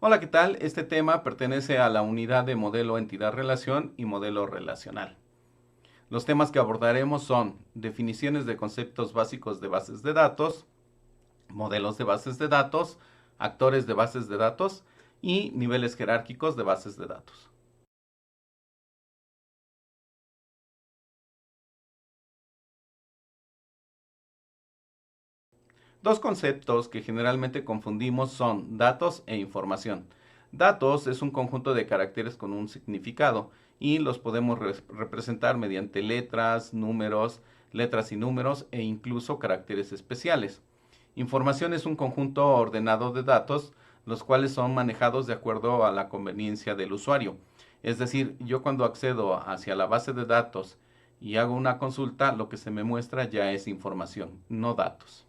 Hola, ¿qué tal? Este tema pertenece a la unidad de modelo entidad-relación y modelo relacional. Los temas que abordaremos son definiciones de conceptos básicos de bases de datos, modelos de bases de datos, actores de bases de datos y niveles jerárquicos de bases de datos. Dos conceptos que generalmente confundimos son datos e información. Datos es un conjunto de caracteres con un significado y los podemos representar mediante letras y números e incluso caracteres especiales. Información es un conjunto ordenado de datos, los cuales son manejados de acuerdo a la conveniencia del usuario. Es decir, yo cuando accedo hacia la base de datos y hago una consulta, lo que se me muestra ya es información, no datos.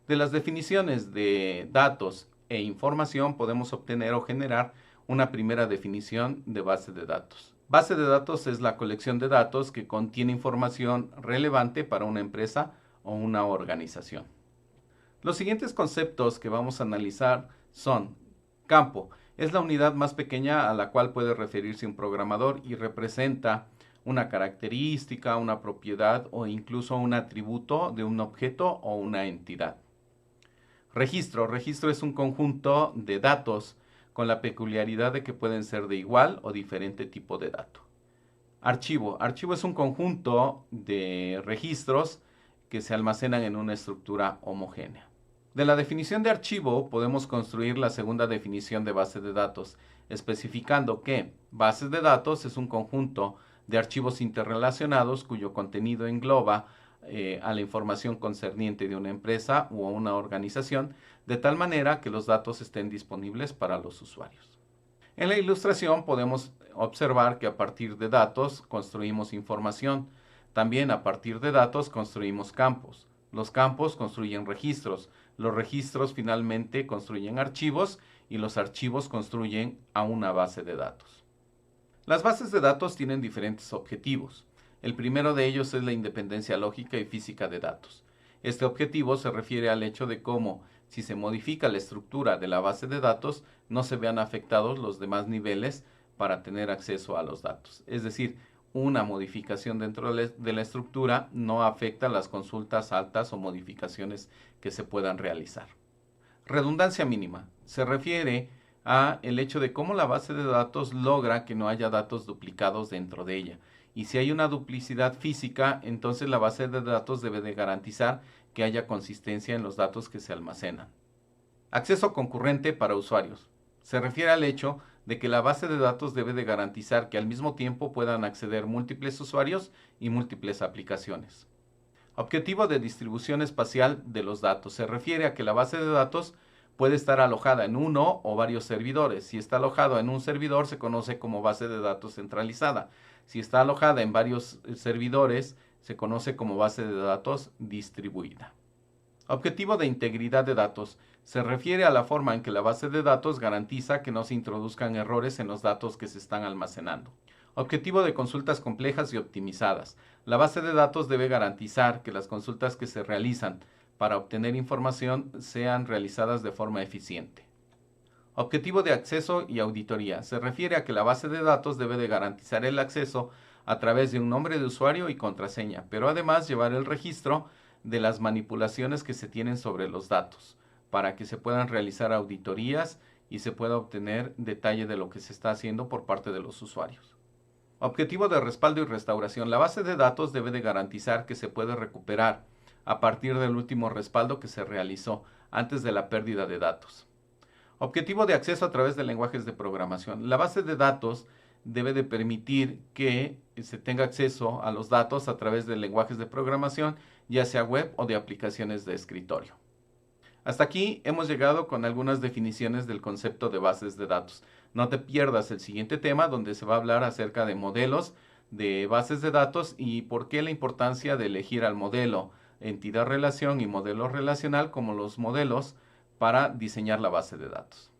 De las definiciones de datos e información podemos obtener o generar una primera definición de base de datos. Base de datos es la colección de datos que contiene información relevante para una empresa o una organización. Los siguientes conceptos que vamos a analizar son campo. Es la unidad más pequeña a la cual puede referirse un programador y representa una característica, una propiedad o incluso un atributo de un objeto o una entidad. Registro. Registro es un conjunto de datos con la peculiaridad de que pueden ser de igual o diferente tipo de dato. Archivo. Archivo es un conjunto de registros que se almacenan en una estructura homogénea. De la definición de archivo podemos construir la segunda definición de base de datos, especificando que base de datos es un conjunto de archivos interrelacionados cuyo contenido engloba a la información concerniente de una empresa u una organización, de tal manera que los datos estén disponibles para los usuarios. En la ilustración podemos observar que a partir de datos construimos información. También a partir de datos construimos campos. Los campos construyen registros. Los registros finalmente construyen archivos y los archivos construyen a una base de datos. Las bases de datos tienen diferentes objetivos. El primero de ellos es la independencia lógica y física de datos. Este objetivo se refiere al hecho de cómo, si se modifica la estructura de la base de datos, no se vean afectados los demás niveles para tener acceso a los datos. Es decir, una modificación dentro de la estructura no afecta las consultas altas o modificaciones que se puedan realizar. Redundancia mínima. Se refiere a el hecho de cómo la base de datos logra que no haya datos duplicados dentro de ella. Y si hay una duplicidad física, entonces la base de datos debe de garantizar que haya consistencia en los datos que se almacenan. Acceso concurrente para usuarios. Se refiere al hecho de que la base de datos debe de garantizar que al mismo tiempo puedan acceder múltiples usuarios y múltiples aplicaciones. Objetivo de distribución espacial de los datos. Se refiere a que la base de datos puede estar alojada en uno o varios servidores. Si está alojado en un servidor, se conoce como base de datos centralizada. Si está alojada en varios servidores, se conoce como base de datos distribuida. Objetivo de integridad de datos. Se refiere a la forma en que la base de datos garantiza que no se introduzcan errores en los datos que se están almacenando. Objetivo de consultas complejas y optimizadas. La base de datos debe garantizar que las consultas que se realizan para obtener información sean realizadas de forma eficiente. Objetivo de acceso y auditoría. Se refiere a que la base de datos debe de garantizar el acceso a través de un nombre de usuario y contraseña, pero además llevar el registro de las manipulaciones que se tienen sobre los datos, para que se puedan realizar auditorías y se pueda obtener detalle de lo que se está haciendo por parte de los usuarios. Objetivo de respaldo y restauración. La base de datos debe de garantizar que se puede recuperar a partir del último respaldo que se realizó antes de la pérdida de datos. Objetivo de acceso a través de lenguajes de programación. La base de datos debe de permitir que se tenga acceso a los datos a través de lenguajes de programación, ya sea web o de aplicaciones de escritorio. Hasta aquí hemos llegado con algunas definiciones del concepto de bases de datos. No te pierdas el siguiente tema donde se va a hablar acerca de modelos de bases de datos y por qué la importancia de elegir al modelo entidad-relación y modelo relacional como los modelos para diseñar la base de datos.